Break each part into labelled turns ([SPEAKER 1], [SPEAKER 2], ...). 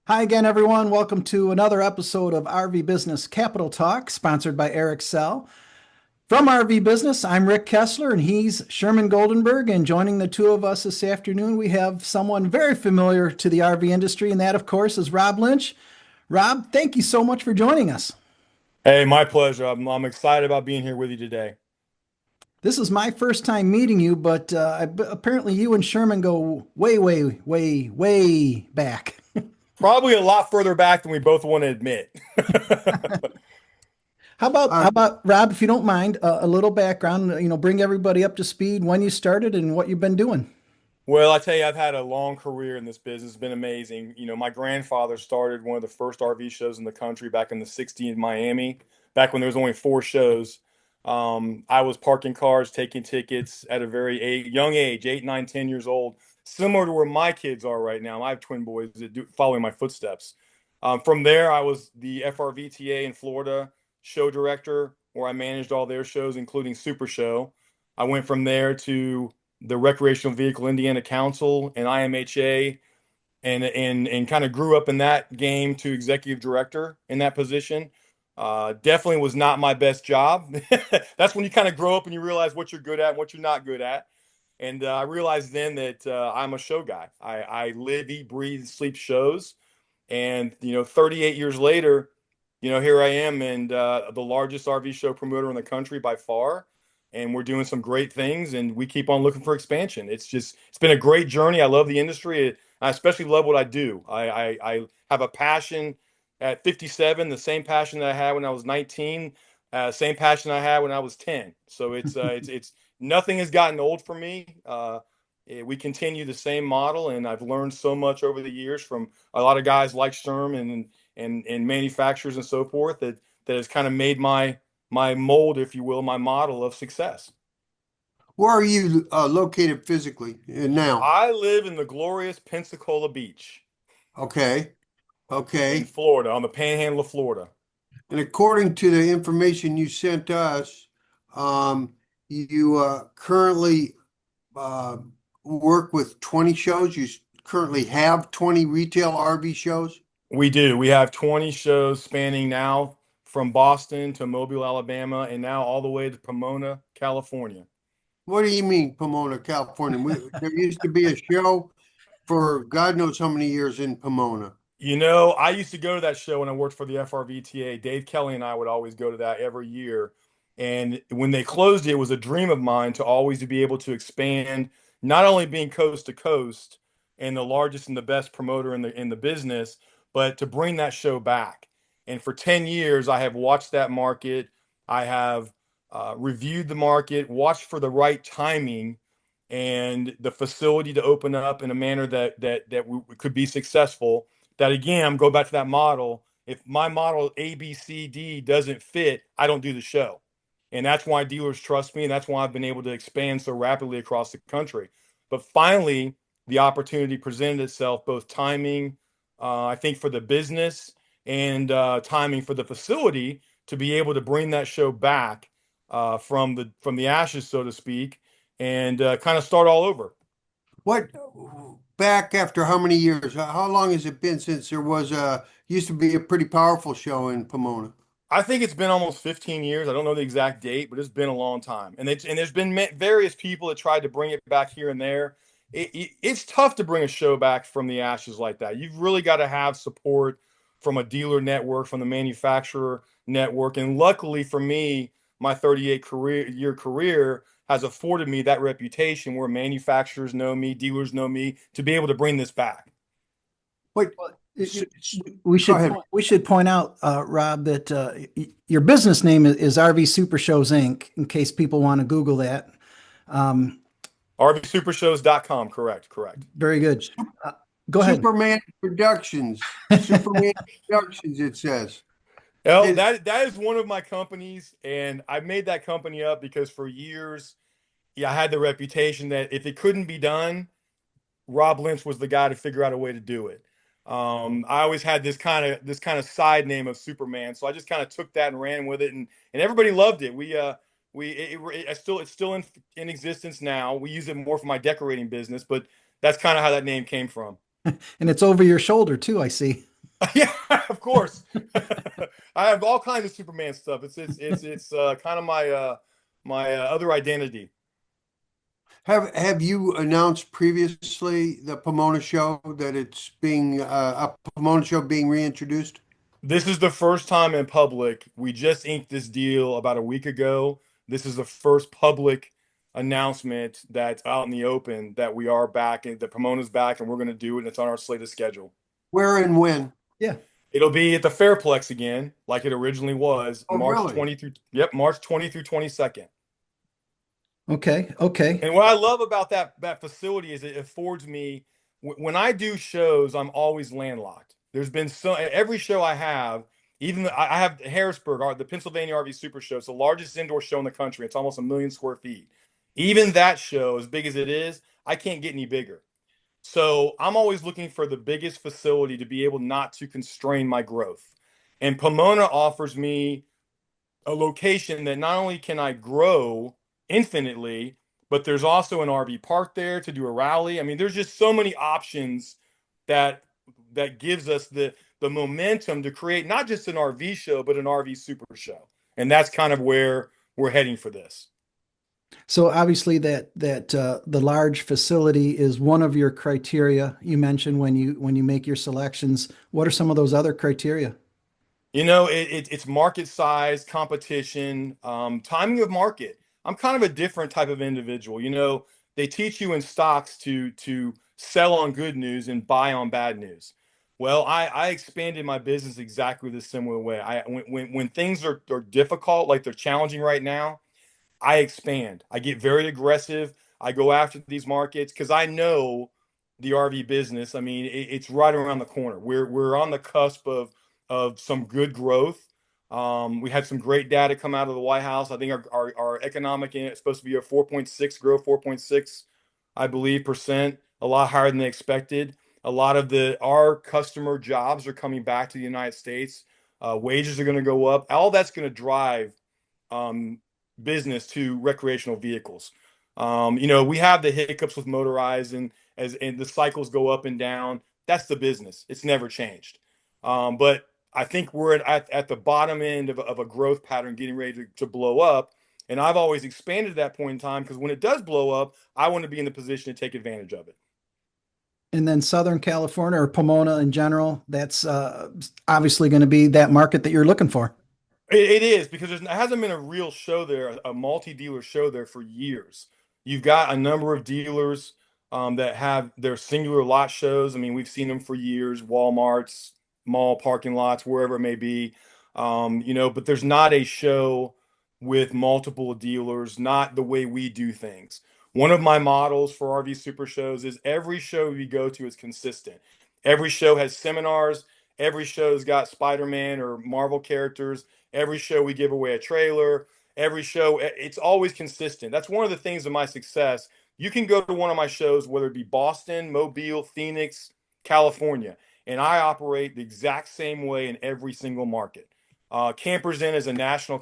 [SPEAKER 1] Hi again, everyone. Welcome to another episode of RV Business Capital Talk, sponsored by Eric Sell. From RV Business, I'm Rick Kessler, and he's Sherman Goldenberg. And joining the two of us this afternoon, we have someone very familiar to the RV industry, and that, of course, is Rob Lynch. Rob, thank you so much for joining us.
[SPEAKER 2] Hey, my pleasure. I'm excited about being here with you today.
[SPEAKER 1] This is my first time meeting you, but apparently you and Sherman go way, way, way, way back.
[SPEAKER 2] Probably a lot further back than we both want to admit.
[SPEAKER 1] How about
[SPEAKER 3] Uh,
[SPEAKER 1] how about Rob, if you don't mind, a little background, bring everybody up to speed when you started and what you've been doing.
[SPEAKER 2] Well, I tell you, I've had a long career in this business. It's been amazing. My grandfather started one of the first RV shows in the country back in the 60s in Miami, back when there was only four shows. I was parking cars, taking tickets at a very young age, 8, 9, 10 years old, similar to where my kids are right now. I have twin boys that do following my footsteps. From there, I was the FRVTA in Florida show director, where I managed all their shows, including Super Show. I went from there to the Recreational Vehicle Indiana Council and IMHA, and kind of grew up in that game to executive director in that position. Definitely was not my best job. That's when you kind of grow up and you realize what you're good at and what you're not good at. And I realized then that I'm a show guy. I live, eat, breathe, sleep shows. And 38 years later, here I am, and the largest RV show promoter in the country by far. And we're doing some great things, and we keep on looking for expansion. It's been a great journey. I love the industry. I especially love what I do. I have a passion at 57, the same passion that I had when I was 19, same passion I had when I was 10. So it's nothing has gotten old for me. We continue the same model, and I've learned so much over the years from a lot of guys like Sturm and manufacturers and so forth that has kind of made my mold, if you will, my model of success.
[SPEAKER 3] where are you located physically now?
[SPEAKER 2] I live in the glorious Pensacola Beach
[SPEAKER 3] Okay,
[SPEAKER 2] in
[SPEAKER 3] okay.
[SPEAKER 2] Florida, on the panhandle of Florida.
[SPEAKER 3] And according to the information you sent us, um, you currently uh, work with 20 shows. Currently have 20 retail RV shows.
[SPEAKER 2] We do. We have 20 shows spanning now from Boston to Mobile, Alabama, and now all the way to Pomona, California.
[SPEAKER 3] What do you mean, Pomona, California? There used to be a show for God knows how many years in Pomona.
[SPEAKER 2] I used to go to that show when I worked for the FRVTA. Dave Kelly and I would always go to that every year. And when they closed it, it was a dream of mine to always be able to expand, not only being coast to coast and the largest and the best promoter in the business, but to bring that show back. And for 10 years, I have watched that market. I have reviewed the market, watched for the right timing and the facility to open up in a manner that we could be successful. That again, I'm going back to that model. If my model A, B, C, D doesn't fit, I don't do the show. And that's why dealers trust me. And that's why I've been able to expand so rapidly across the country. But finally, the opportunity presented itself, both timing, I think, for the business and timing for the facility to be able to bring that show back from the ashes, so to speak, and kind of start all over.
[SPEAKER 3] What back after how many years? How long has it been since there was used to be a pretty powerful show in Pomona?
[SPEAKER 2] I think it's been almost 15 years. I don't know the exact date, but it's been a long time. And there's been various people that tried to bring it back here and there. It's tough to bring a show back from the ashes like that. You've really got to have support from a dealer network, from the manufacturer network. And luckily for me, my 38-year career has afforded me that reputation where manufacturers know me, dealers know me, to be able to bring this back.
[SPEAKER 3] Wait,
[SPEAKER 1] It-
[SPEAKER 3] s-
[SPEAKER 1] it-
[SPEAKER 3] s-
[SPEAKER 1] We
[SPEAKER 3] go
[SPEAKER 1] should
[SPEAKER 3] ahead.
[SPEAKER 1] we should point out, Rob, that your business name is RV Supershows Inc. In case people want to Google that. Um,
[SPEAKER 2] RVSupershows.com. Correct, correct.
[SPEAKER 1] very good. Go ahead.
[SPEAKER 3] Superman Productions. Superman Productions, it says.
[SPEAKER 2] Well,
[SPEAKER 3] It,
[SPEAKER 2] that is one of my companies, and I made that company up because for years, yeah, I had the reputation that if it couldn't be done, Rob Lynch was the guy to figure out a way to do it. I always had this kind of side name of Superman, so I just kind of took that and ran with it, and everybody loved it. It's still in existence now. We use it more for my decorating business, but that's kind of how that name came from.
[SPEAKER 1] And it's over your shoulder too, I see.
[SPEAKER 2] Yeah, of course. I have all kinds of Superman stuff. It's kind of my other identity.
[SPEAKER 3] Have you announced previously the Pomona show that it's being a Pomona show being reintroduced?
[SPEAKER 2] This is the first time in public. We just inked this deal about a week ago. This is the first public announcement that's out in the open that we are back and the Pomona's back and we're going to do it. And it's on our slated schedule.
[SPEAKER 3] Where and when?
[SPEAKER 1] Yeah.
[SPEAKER 2] It'll be at the Fairplex again, like it originally was,
[SPEAKER 3] Oh, really?
[SPEAKER 2] March 20 through 22nd.
[SPEAKER 1] Okay. Okay.
[SPEAKER 2] And what I love about that facility is it affords me when I do shows, I'm always landlocked. There's been every show I have, even I have Harrisburg, the Pennsylvania RV Supershow. It's the largest indoor show in the country. It's almost 1 million square feet. Even that show, as big as it is, I can't get any bigger. So I'm always looking for the biggest facility to be able not to constrain my growth. And Pomona offers me a location that not only can I grow infinitely, but there's also an RV park there to do a rally. I mean, there's just so many options that gives us the momentum to create not just an RV show, but an RV super show. And that's kind of where we're heading for this.
[SPEAKER 1] So obviously the large facility is one of your criteria you mentioned when you make your selections. What are some of those other criteria?
[SPEAKER 2] It's market size, competition, timing of market. I'm kind of a different type of individual. They teach you in stocks to sell on good news and buy on bad news. Well, I expanded my business exactly the similar way. When things are difficult, like they're challenging right now, I expand. I get very aggressive. I go after these markets because I know the RV business. I mean, it's right around the corner. We're on the cusp of some good growth. We had some great data come out of the White House. I think our economic is supposed to be a 4.6 growth, 4.6, I believe, percent, a lot higher than they expected. A lot of our customer jobs are coming back to the United States. Wages are going to go up. All that's going to drive um, business to recreational vehicles. We have the hiccups with motorized and the cycles go up and down. That's the business. It's never changed. But I think we're at the bottom end of a growth pattern getting ready to blow up. And I've always expanded at that point in time because when it does blow up, I want to be in the position to take advantage of it.
[SPEAKER 1] And then Southern California or Pomona in general, that's obviously going to be that market that you're looking for.
[SPEAKER 2] It is because there hasn't been a real show there, a multi-dealer show there for years. You've got a number of dealers that have their singular lot shows. I mean, we've seen them for years, Walmart's, mall parking lots, wherever it may be. But there's not a show with multiple dealers, not the way we do things. One of my models for RV Super Shows is every show we go to is consistent. Every show has seminars. Every show's got Spider-Man or Marvel characters. Every show we give away a trailer. Every show, it's always consistent. That's one of the things of my success. You can go to one of my shows, whether it be Boston, Mobile, Phoenix, California, and I operate the exact same way in every single market. Campers Inn is a national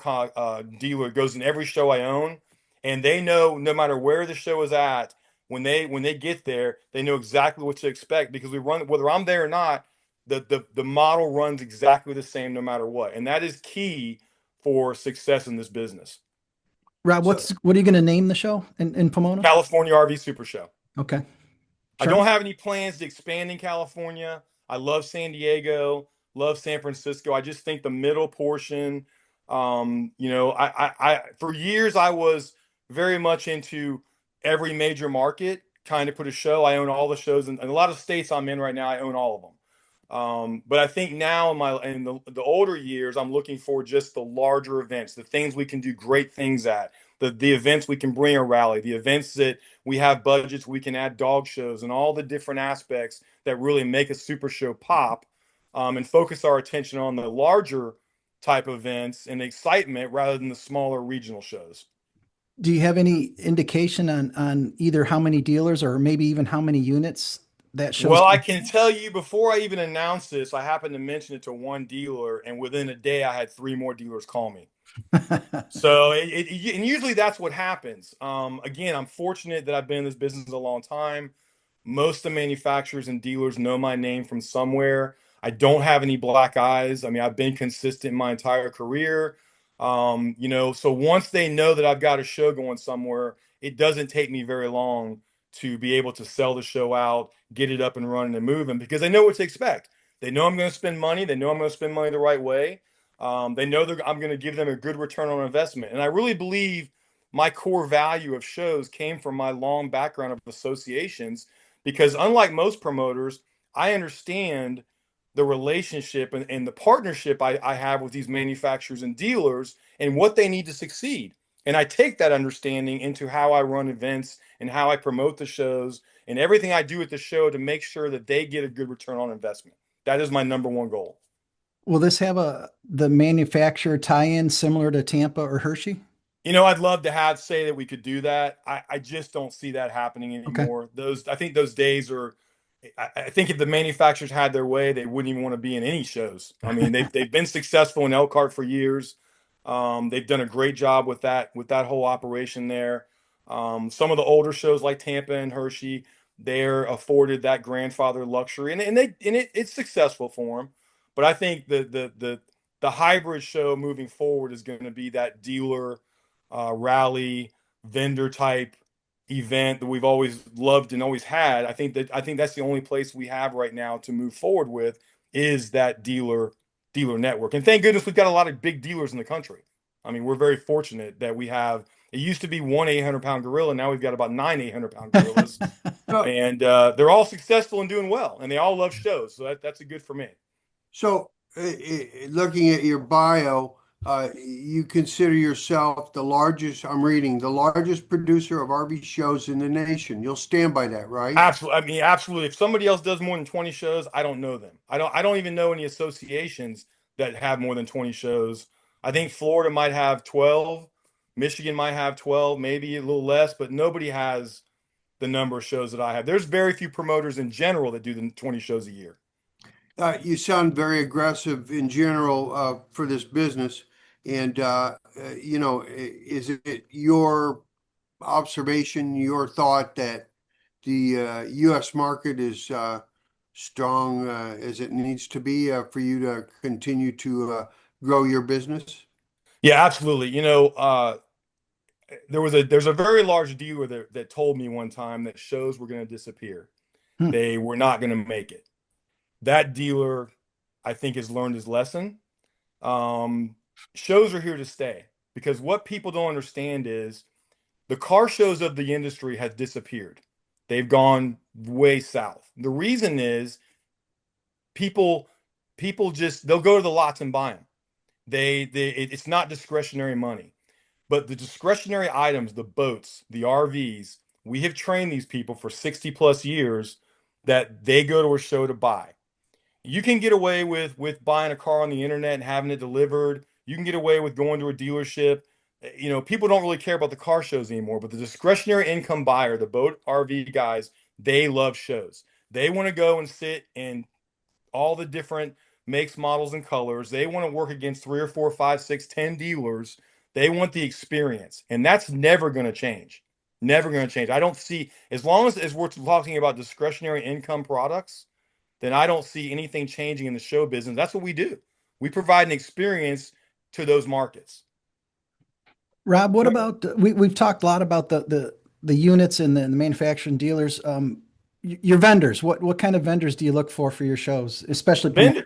[SPEAKER 2] dealer, goes in every show I own, and they know no matter where the show is at, when they get there, they know exactly what to expect because we run whether I'm there or not. The model runs exactly the same no matter what, and that is key for success in this business.
[SPEAKER 1] Rob,
[SPEAKER 3] So,
[SPEAKER 1] what are you going to name the show in Pomona?
[SPEAKER 2] California RV Super Show.
[SPEAKER 1] Okay.
[SPEAKER 2] I
[SPEAKER 1] Sure.
[SPEAKER 2] don't have any plans to expand in California. I love San Diego, love San Francisco. I just think the middle portion, for years I was very much into every major market, kind of put a show. I own all the shows in a lot of states I'm in right now. I own all of them. But I think now in the older years, I'm looking for just the larger events, the things we can do great things at, the events we can bring a rally, the events that we have budgets, we can add dog shows and all the different aspects that really make a super show pop, and focus our attention on the larger type events and excitement rather than the smaller regional shows.
[SPEAKER 1] Do you have any indication on either how many dealers or maybe even how many units that show's
[SPEAKER 2] Well, I
[SPEAKER 1] going
[SPEAKER 2] can tell you before I even announced this, I happened to mention it to one dealer, and within a day, I had 3 more dealers call me.
[SPEAKER 1] to?
[SPEAKER 2] So, and usually that's what happens. Again, I'm fortunate that I've been in this business a long time. Most of the manufacturers and dealers know my name from somewhere. I don't have any black eyes. I mean, I've been consistent my entire career. So once they know that I've got a show going somewhere, it doesn't take me very long to be able to sell the show out, get it up and running and moving because they know what to expect. They know I'm going to spend money. They know I'm going to spend money the right way. They know I'm going to give them a good return on investment. And I really believe my core value of shows came from my long background of associations because unlike most promoters, I understand the relationship and the partnership I have with these manufacturers and dealers and what they need to succeed. And I take that understanding into how I run events and how I promote the shows and everything I do at the show to make sure that they get a good return on investment. That is my number one goal.
[SPEAKER 1] Will this have the manufacturer tie-in similar to Tampa or Hershey?
[SPEAKER 2] I'd love to say that we could do that. I just don't see that happening
[SPEAKER 1] Okay.
[SPEAKER 2] anymore. I think those days are. I think if the manufacturers had their way, they wouldn't even want to be in any shows. I mean, they've been successful in Elkhart for years. They've done a great job with that whole operation there. Some of the older shows like Tampa and Hershey, they're afforded that grandfather luxury, it's successful for them. But I think the hybrid show moving forward is going to be that dealer rally vendor type event that we've always loved and always had. I think that's the only place we have right now to move forward with is that dealer network. And thank goodness we've got a lot of big dealers in the country. I mean, we're very fortunate that we have. It used to be one 800-pound gorilla. Now we've got about nine 800-pound gorillas,
[SPEAKER 3] So,
[SPEAKER 2] and they're all successful and doing well, and they all love shows. So that's a good for me.
[SPEAKER 3] so looking at your bio, you consider yourself the largest, I'm reading, the largest producer of RV shows in the nation. You'll stand by that, right?
[SPEAKER 2] Absolutely. I mean, absolutely. If somebody else does more than 20 shows, I don't know them. I don't even know any associations that have more than 20 shows. I think Florida might have 12, Michigan might have 12, maybe a little less, but nobody has the number of shows that I have. There's very few promoters in general that do the 20 shows a year.
[SPEAKER 3] You sound very aggressive in general for this business. And, is it your observation, your thought that the U.S. market is strong as it needs to be for you to continue to grow your business?
[SPEAKER 2] Yeah, absolutely. There's a very large dealer that told me one time that shows were going to disappear.
[SPEAKER 1] Hmm.
[SPEAKER 2] They were not going to make it. That dealer, I think, has learned his lesson. Um, Shows are here to stay because what people don't understand is the car shows of the industry have disappeared. They've gone way south. The reason is people just they'll go to the lots and buy them. It's not discretionary money. But the discretionary items, the boats, the RVs, we have trained these people for 60 plus years that they go to a show to buy. You can get away with buying a car on the internet and having it delivered. You can get away with going to a dealership. People don't really care about the car shows anymore, but the discretionary income buyer, the boat RV guys, they love shows. They want to go and sit in all the different makes, models, and colors. They want to work against 3 or 4, 5, 6, 10 dealers. They want the experience, and that's never going to change. Never going to change. I don't see as long as we're talking about discretionary income products, then I don't see anything changing in the show business. That's what we do. We provide an experience to those markets.
[SPEAKER 1] Rob, what about we've talked a lot about the units and the manufacturing dealers. Your vendors, what kind of vendors do you look for your shows, especially
[SPEAKER 2] Vendor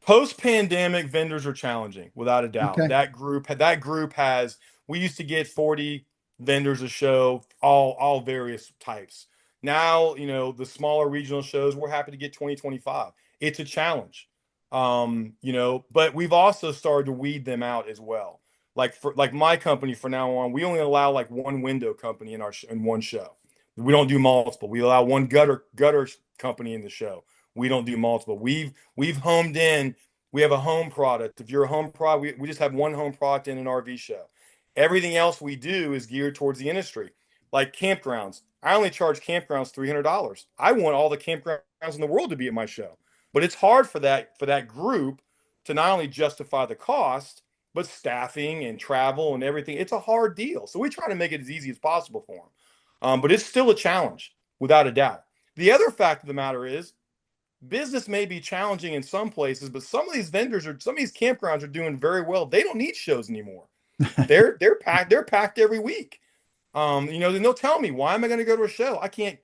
[SPEAKER 2] Post-pandemic, vendors are challenging, without a doubt.
[SPEAKER 1] Okay.
[SPEAKER 2] That group has. We used to get 40 vendors a show, all various types. Now, the smaller regional shows, we're happy to get 20, 25. It's a challenge. But we've also started to weed them out as well. Like my company from now on, we only allow like one window company in one show. We don't do multiple. We allow one gutter company in the show. We don't do multiple. We've homed in. We have a home product. If you're a home product, we just have one home product in an RV show. Everything else we do is geared towards the industry, like campgrounds. I only charge campgrounds $300. I want all the campgrounds in the world to be at my show, but it's hard for that group to not only justify the cost, but staffing and travel and everything. It's a hard deal, so we try to make it as easy as possible for them. But it's still a challenge, without a doubt. The other fact of the matter is business may be challenging in some places, but some of these some of these campgrounds are doing very well. They don't need shows anymore. They're packed. They're packed every week. You know, then they'll tell me, why am I going to go to a show? I can't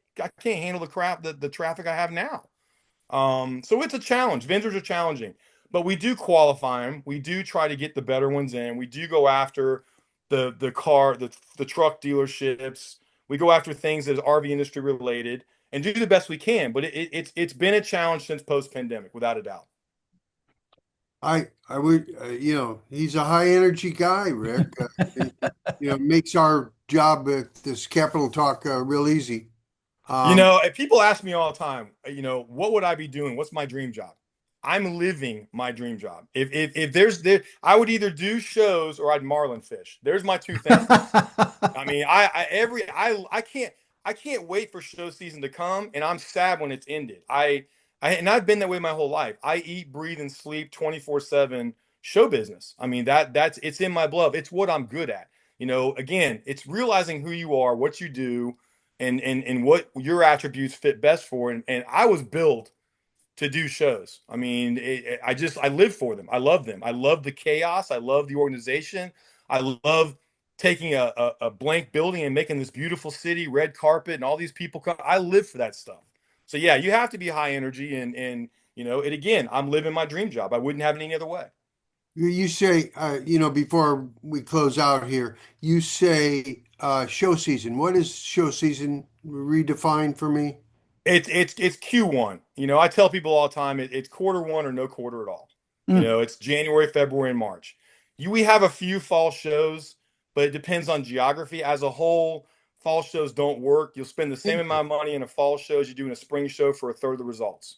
[SPEAKER 2] handle the traffic I have now. So it's a challenge. Vendors are challenging, but we do qualify them. We do try to get the better ones in. We do go after the truck dealerships. We go after things that is RV industry related and do the best we can. But it's been a challenge since post pandemic, without a doubt.
[SPEAKER 3] I would, he's a high energy guy, Rick. Makes our job at this Capital Talk real easy.
[SPEAKER 2] You know, if people ask me all the time, what would I be doing? What's my dream job? I'm living my dream job. If I would either do shows or I'd marlin fish. There's my two things. I mean, I can't wait for show season to come, and I'm sad when it's ended. And I've been that way my whole life. I eat, breathe, and sleep 24/7 show business. I mean, it's in my blood. It's what I'm good at. Again, it's realizing who you are, what you do, and what your attributes fit best for. And I was built to do shows. I mean, I live for them. I love them. I love the chaos. I love the organization. I love taking a blank building and making this beautiful city, red carpet, and all these people come. I live for that stuff. So yeah, you have to be high energy and it again, I'm living my dream job. I wouldn't have it any other way.
[SPEAKER 3] You say, before we close out here, you say show season. What is show season? Redefine for me.
[SPEAKER 2] It's Q1. I tell people all the time it's quarter one or no quarter at all. It's January, February, and March. We have a few fall shows, but it depends on geography. As a whole, fall shows don't work. You'll spend the same amount of money in a fall show as you do in a spring show for a third of the results.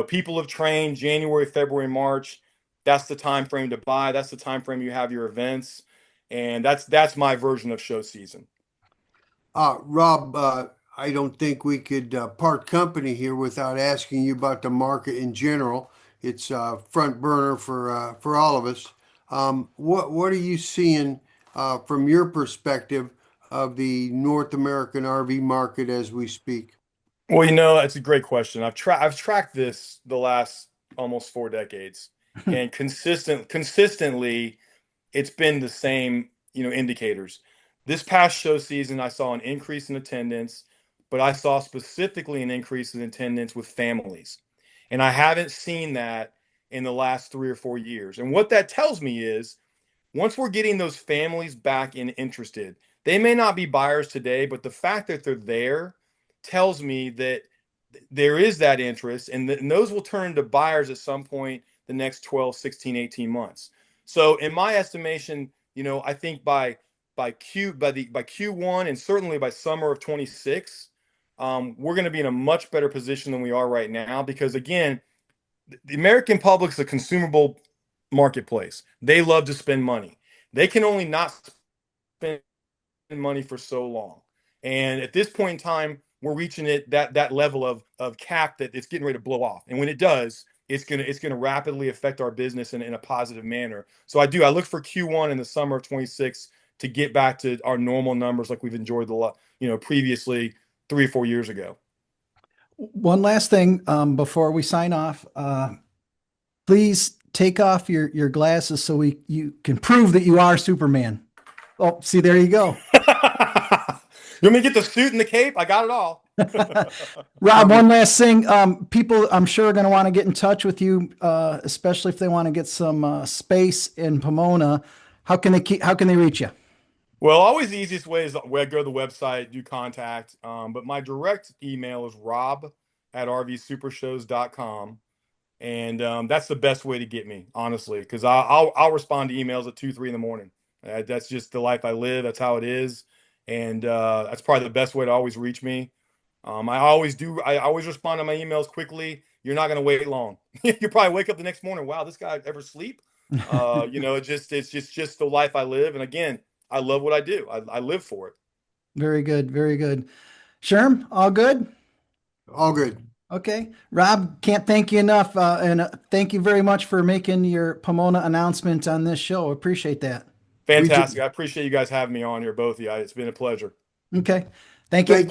[SPEAKER 2] People have trained January, February, March. That's the time frame to buy. That's the time frame you have your events, and that's my version of show season.
[SPEAKER 3] Rob, I don't think we could part company here without asking you about the market in general. It's front burner for all of us. What are you seeing from your perspective of the North American RV market as we speak?
[SPEAKER 2] Well, that's a great question. I've tracked this the last almost 4 decades, and consistently, it's been the same, indicators. This past show season, I saw an increase in attendance, but I saw specifically an increase in attendance with families, and I haven't seen that in the last 3 or 4 years. And what that tells me is, once we're getting those families back and interested, they may not be buyers today, but the fact that they're there tells me that there is that interest, and those will turn into buyers at some point the next 12, 16, 18 months. So in my estimation, I think by Q1 and certainly by summer of 26, we're going to be in a much better position than we are right now, because again, the American public is a consumable marketplace. They love to spend money. They can only not spend money for so long. And at this point in time, we're reaching that level of cap that it's getting ready to blow off. And when it does, it's gonna rapidly affect our business in a positive manner. So I look for Q1 in the summer of 26 to get back to our normal numbers like we've enjoyed previously 3 or 4 years ago.
[SPEAKER 1] One last thing before we sign off. Please take off your glasses so you can prove that you are Superman. Oh, see, there you go.
[SPEAKER 2] You want me to get the suit and the cape? I got it all.
[SPEAKER 1] Rob, one last thing. People, I'm sure, are going to want to get in touch with you, especially if they want to get some space in Pomona. How can they reach you?
[SPEAKER 2] Well, always the easiest way is go to the website, do contact. But my direct email is rob@rvsupershows.com. And that's the best way to get me, honestly, because I'll respond to emails at 2, 3 in the morning. That's just the life I live. That's how it is. And that's probably the best way to always reach me. I always respond to my emails quickly. You're not going to wait long. You probably wake up the next morning. Wow, this guy ever sleep? It's just the life I live. And again, I love what I do. I live for it.
[SPEAKER 1] Very good. Very good. Sherm, all good?
[SPEAKER 3] All good.
[SPEAKER 1] Okay. Rob, can't thank you enough. And thank you very much for making your Pomona announcement on this show. Appreciate that.
[SPEAKER 2] Fantastic. I appreciate you guys having me on here, both of you. It's been a pleasure.
[SPEAKER 1] Okay. Thank you.